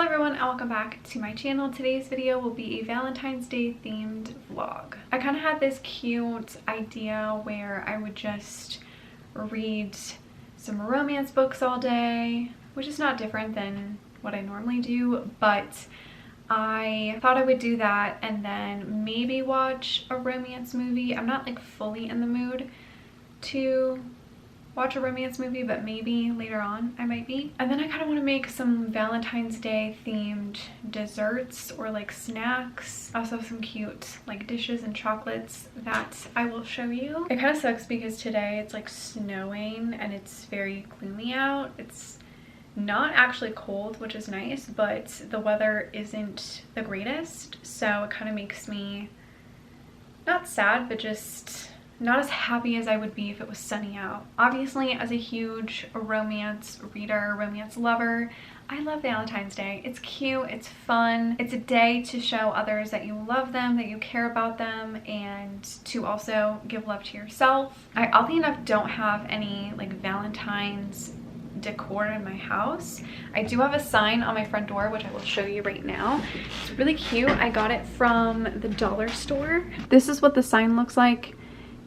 Hello everyone and welcome back to my channel. Today's video will be a Valentine's Day themed vlog. I kind of had this cute idea where I would just read some romance books all day, which is not different than what I normally do, but I thought I would do that and then maybe watch a romance movie. I'm not like fully in the mood to watch a romance movie, but maybe later on I might be. And then I kind of want to make some Valentine's Day themed desserts or like snacks. Also some cute like dishes and chocolates that I will show you. It kind of sucks because today it's like snowing and it's very gloomy out. It's not actually cold, which is nice, but the weather isn't the greatest, so it kind of makes me not sad, but just not as happy as I would be if it was sunny out. Obviously, as a huge romance reader, romance lover, I love Valentine's Day. It's cute, it's fun. It's a day to show others that you love them, that you care about them, and to also give love to yourself. I oddly enough don't have any like Valentine's decor in my house. I do have a sign on my front door, which I will show you right now. It's really cute. I got it from the dollar store. This is what the sign looks like.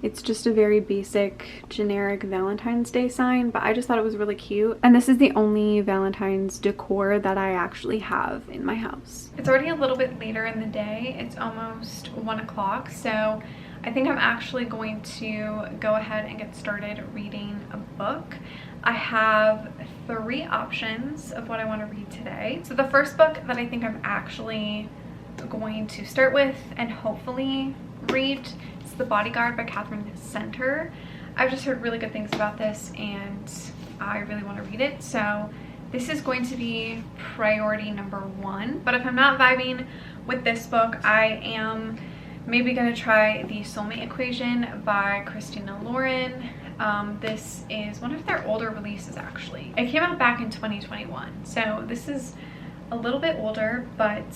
It's just a very basic, generic Valentine's Day sign, but I just thought it was really cute. And this is the only Valentine's decor that I actually have in my house. It's already a little bit later in the day. It's almost 1 o'clock, so I think I'm actually going to go ahead and get started reading a book. I have 3 options of what I want to read today. So the first book that I think I'm actually going to start with and hopefully read is The Bodyguard by Catherine Center. I've just heard really good things about this and I really want to read it, so this is going to be priority number 1. But if I'm not vibing with this book, I am maybe going to try The Soulmate Equation by Christina Lauren. This is one of their older releases actually. It came out back in 2021, so this is a little bit older, but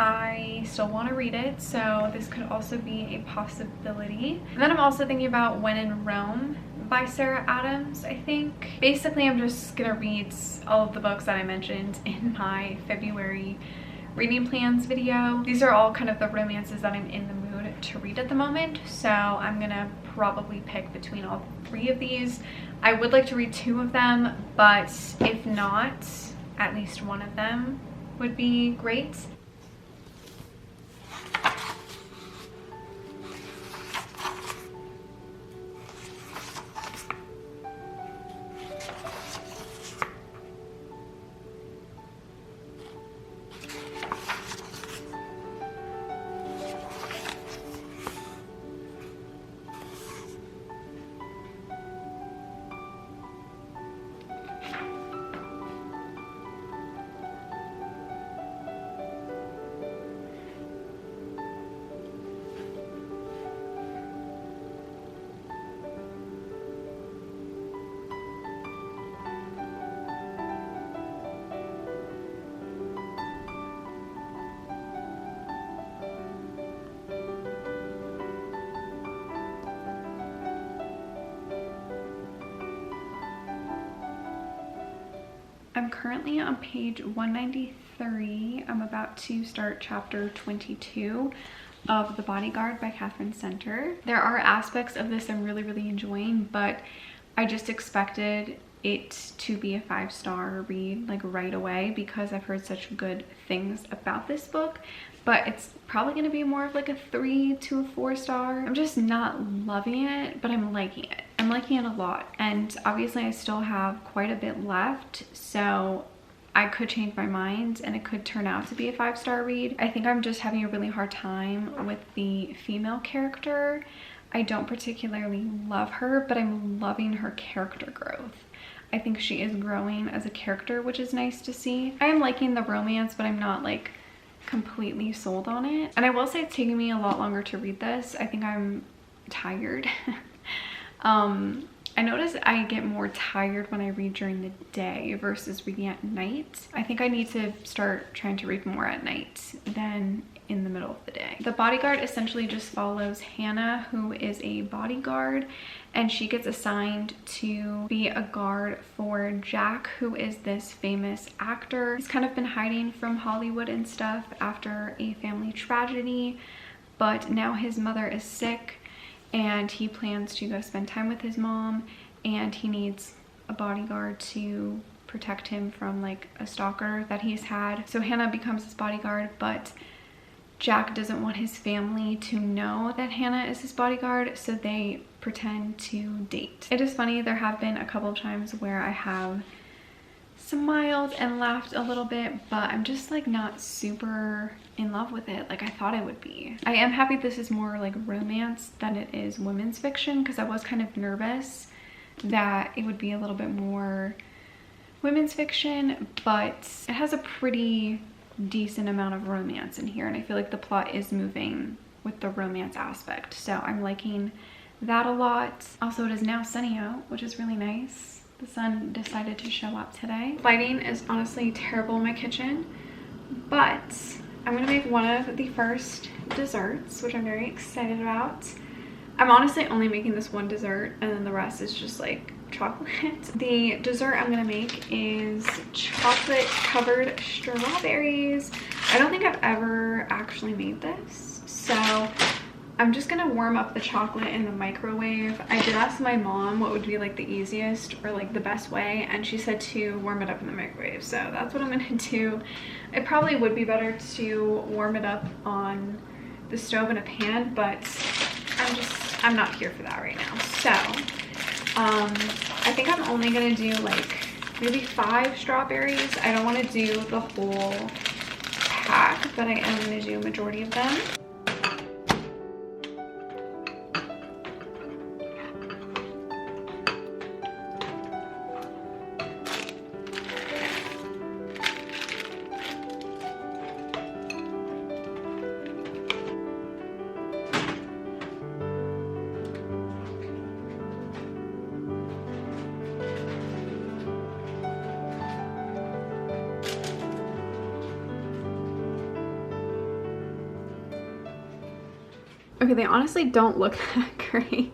I still want to read it, so this could also be a possibility. And then I'm also thinking about When in Rome by Sarah Adams, I think. Basically, I'm just gonna read all of the books that I mentioned in my February reading plans video. These are all kind of the romances that I'm in the mood to read at the moment, so I'm gonna probably pick between all 3 of these. I would like to read 2 of them, but if not, at least 1 of them would be great. I'm currently on page 193. I'm about to start chapter 22 of The Bodyguard by Catherine Center. There are aspects of this I'm really enjoying, but I just expected it to be a 5-star read like right away because I've heard such good things about this book, but it's probably going to be more of like a 3 to a 4-star. I'm just not loving it, but I'm liking it. I'm liking it a lot, and obviously I still have quite a bit left, so I could change my mind and it could turn out to be a 5-star read. I think I'm just having a really hard time with the female character. I don't particularly love her, but I'm loving her character growth. I think she is growing as a character, which is nice to see. I am liking the romance, but I'm not like completely sold on it. And I will say it's taking me a lot longer to read this. I think I'm tired. I notice I get more tired when I read during the day versus reading at night. I think I need to start trying to read more at night than in the middle of the day. The bodyguard essentially just follows Hannah, who is a bodyguard, and she gets assigned to be a guard for Jack, who is this famous actor. He's kind of been hiding from Hollywood and stuff after a family tragedy, but now his mother is sick and he plans to go spend time with his mom, and he needs a bodyguard to protect him from like a stalker that he's had. So Hannah becomes his bodyguard, but Jack doesn't want his family to know that Hannah is his bodyguard, so they pretend to date. It is funny, there have been a couple of times where I have smiled and laughed a little bit, but I'm just like not super in love with it like I thought I would be. I am happy this is more like romance than it is women's fiction, because I was kind of nervous that it would be a little bit more women's fiction, but it has a pretty decent amount of romance in here, and I feel like the plot is moving with the romance aspect, so I'm liking that a lot. Also, it is now sunny out, which is really nice. The sun decided to show up today. Lighting is honestly terrible in my kitchen, but I'm gonna make one of the first desserts, which I'm very excited about. I'm honestly only making this one dessert, and then the rest is just like chocolate. The dessert I'm gonna make is chocolate covered strawberries. I don't think I've ever actually made this, so I'm just gonna warm up the chocolate in the microwave. I did ask my mom what would be like the easiest or like the best way, and she said to warm it up in the microwave, so that's what I'm gonna do. It probably would be better to warm it up on the stove in a pan, but I'm not here for that right now. So I think I'm only gonna do like maybe 5 strawberries. I don't want to do the whole pack, but I am gonna do a majority of them. Okay, they honestly don't look that great.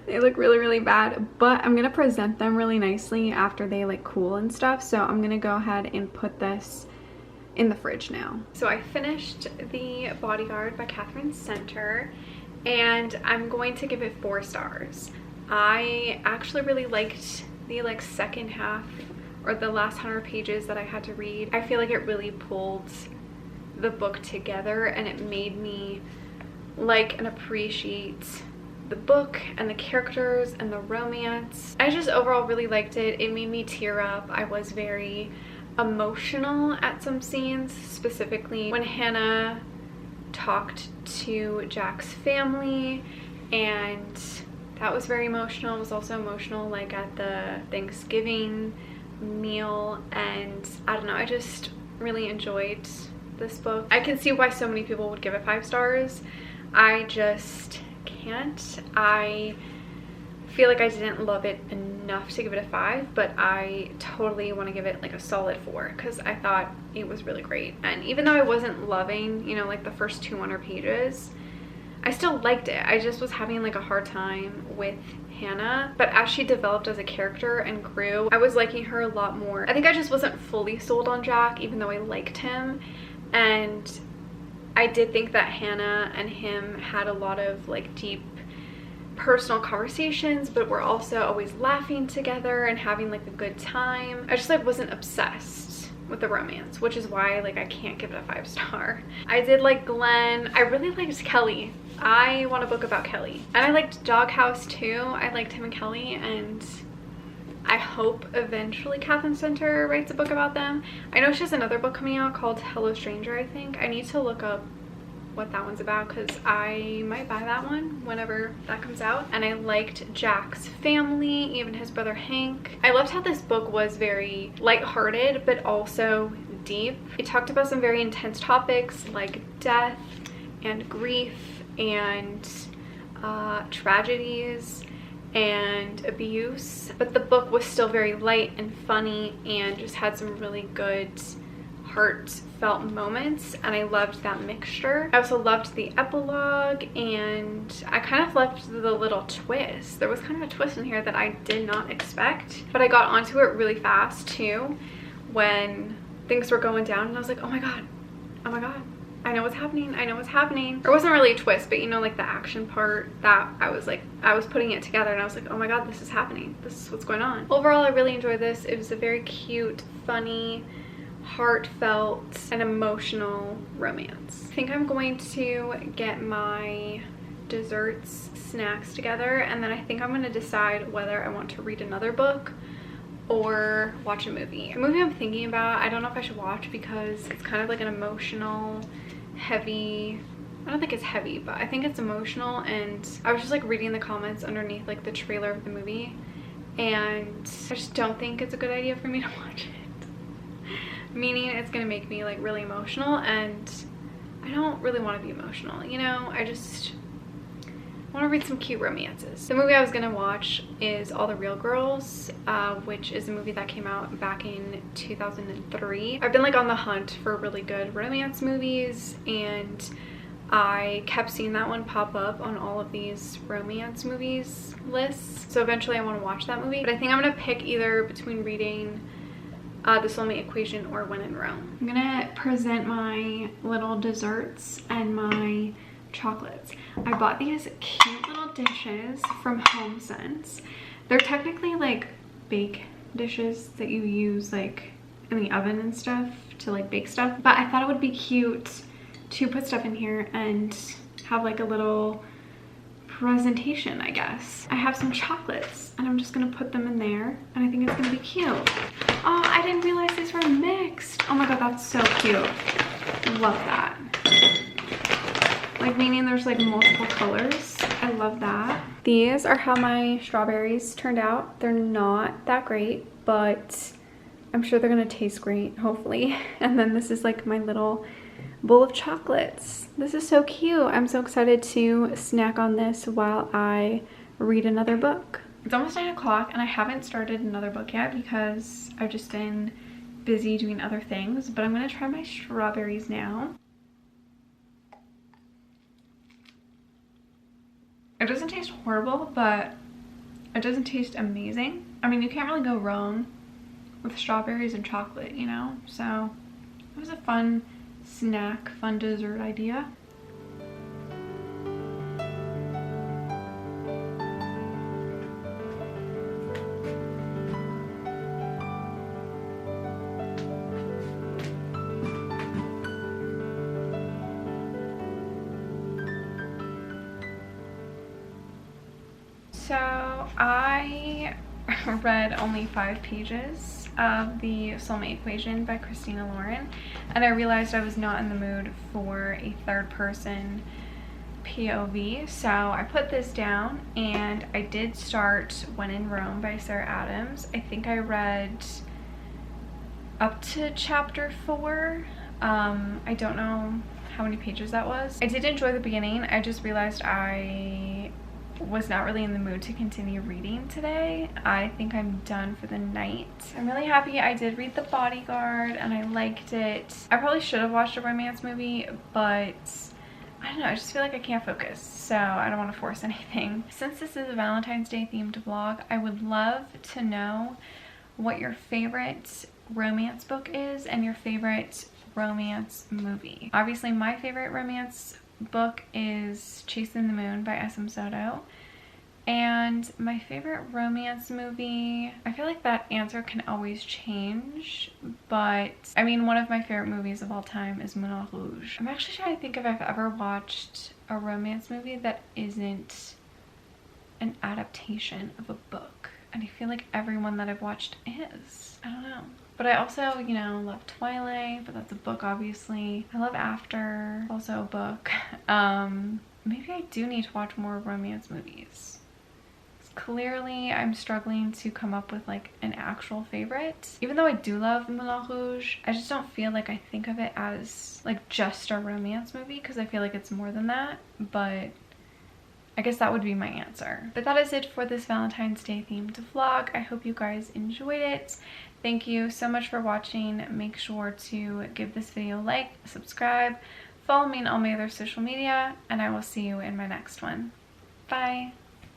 They look really, really bad, but I'm gonna present them really nicely after they like cool and stuff. So I'm gonna go ahead and put this in the fridge now. So I finished the Bodyguard by Catherine Center, and I'm going to give it 4 stars. I actually really liked the like second half, or the last 100 pages that I had to read. I feel like it really pulled the book together, and it made me like and appreciate the book and the characters and the romance. I just overall really liked it. It made me tear up. I was very emotional at some scenes, specifically when Hannah talked to Jack's family, and that was very emotional. It was also emotional like at the Thanksgiving meal, and I don't know, I just really enjoyed this book. I can see why so many people would give it 5 stars. I just can't. I feel like I didn't love it enough to give it a 5, but I totally want to give it like a solid 4 because I thought it was really great. And even though I wasn't loving, you know, like the first 200 pages, I still liked it. I just was having like a hard time with Hannah, but as she developed as a character and grew, I was liking her a lot more. I think I just wasn't fully sold on Jack, even though I liked him. And I did think that Hannah and him had a lot of like deep personal conversations, but we're also always laughing together and having like a good time. I just like wasn't obsessed with the romance, which is why like I can't give it a 5 star. I did like Glenn. I really liked Kelly. I want a book about Kelly. And I liked Doghouse too. I liked him and Kelly, and I hope eventually Catherine Center writes a book about them. I know she has another book coming out called Hello Stranger, I think. I need to look up what that one's about because I might buy that one whenever that comes out. And I liked Jack's family, even his brother Hank. I loved how this book was very lighthearted but also deep. It talked about some very intense topics like death and grief and tragedies and abuse, but the book was still very light and funny and just had some really good heartfelt moments, and I loved that mixture. I also loved the epilogue, and I kind of loved the little twist. There was kind of a twist in here that I did not expect, but I got onto it really fast too when things were going down, and I was like, oh my god, I know what's happening, I know what's happening. It wasn't really a twist, but you know, like the action part, that I was putting it together, and I was like, oh my god, this is happening, this is what's going on. Overall, I really enjoyed this. It was a very cute, funny, heartfelt, and emotional romance. I think I'm going to get my desserts, snacks together, and then I think I'm going to decide whether I want to read another book or watch a movie. The movie I'm thinking about, I don't know if I should watch because it's kind of like an emotional, heavy, I don't think it's heavy, but I think it's emotional, and I was just like reading the comments underneath like the trailer of the movie, and I just don't think it's a good idea for me to watch it. Meaning it's gonna make me like really emotional, and I don't really want to be emotional, you know? I just want to read some cute romances. The movie I was gonna watch is All the Real Girls, which is a movie that came out back in 2003. I've been like on the hunt for really good romance movies, and I kept seeing that one pop up on all of these romance movies lists. So eventually I want to watch that movie, but I think I'm gonna pick either between reading The Soulmate Equation or When in Rome. I'm gonna present my little desserts and my chocolates. I bought these cute little dishes from HomeSense. They're technically like bake dishes that you use like in the oven and stuff to like bake stuff, but I thought it would be cute to put stuff in here and have like a little presentation, I guess. I have some chocolates and I'm just gonna put them in there, and I think it's gonna be cute. Oh, I didn't realize these were mixed. Oh my god, that's so cute. Love that. Like, meaning there's like multiple colors. I love that. These are how my strawberries turned out. They're not that great, but I'm sure they're gonna taste great, hopefully. And then this is like my little bowl of chocolates. This is so cute. I'm so excited to snack on this while I read another book. It's almost 9 o'clock and I haven't started another book yet because I've just been busy doing other things, but I'm gonna try my strawberries now. It doesn't taste horrible, but it doesn't taste amazing. I mean, you can't really go wrong with strawberries and chocolate, you know? So it was a fun snack, fun dessert idea. So I read only 5 pages of The Soulmate Equation by Christina Lauren, and I realized I was not in the mood for a third person POV, so I put this down, and I did start When in Rome by Sarah Adams. I think I read up to chapter 4. I don't know how many pages that was. I did enjoy the beginning. I just realized I was not really in the mood to continue reading today. I think I'm done for the night. I'm really happy I did read The Bodyguard and I liked it. I probably should have watched a romance movie, but I don't know, I just feel like I can't focus, so I don't want to force anything. Since this is a Valentine's Day themed vlog, I would love to know what your favorite romance book is and your favorite romance movie. Obviously my favorite romance book is Chasing the Moon by S.M. Soto, and my favorite romance movie, I feel like that answer can always change, but I mean, one of my favorite movies of all time is Moulin Rouge. I'm actually trying to think if I've ever watched a romance movie that isn't an adaptation of a book, and I feel like everyone that I've watched is. I don't know. But I also, you know, love Twilight, but that's a book, obviously. I love After, also a book. Maybe I do need to watch more romance movies. Clearly, I'm struggling to come up with like an actual favorite. Even though I do love Moulin Rouge, I just don't feel like I think of it as like just a romance movie, because I feel like it's more than that. But I guess that would be my answer. But that is it for this Valentine's Day themed vlog. I hope you guys enjoyed it. Thank you so much for watching. Make sure to give this video a like, subscribe, follow me on all my other social media, and I will see you in my next one. Bye!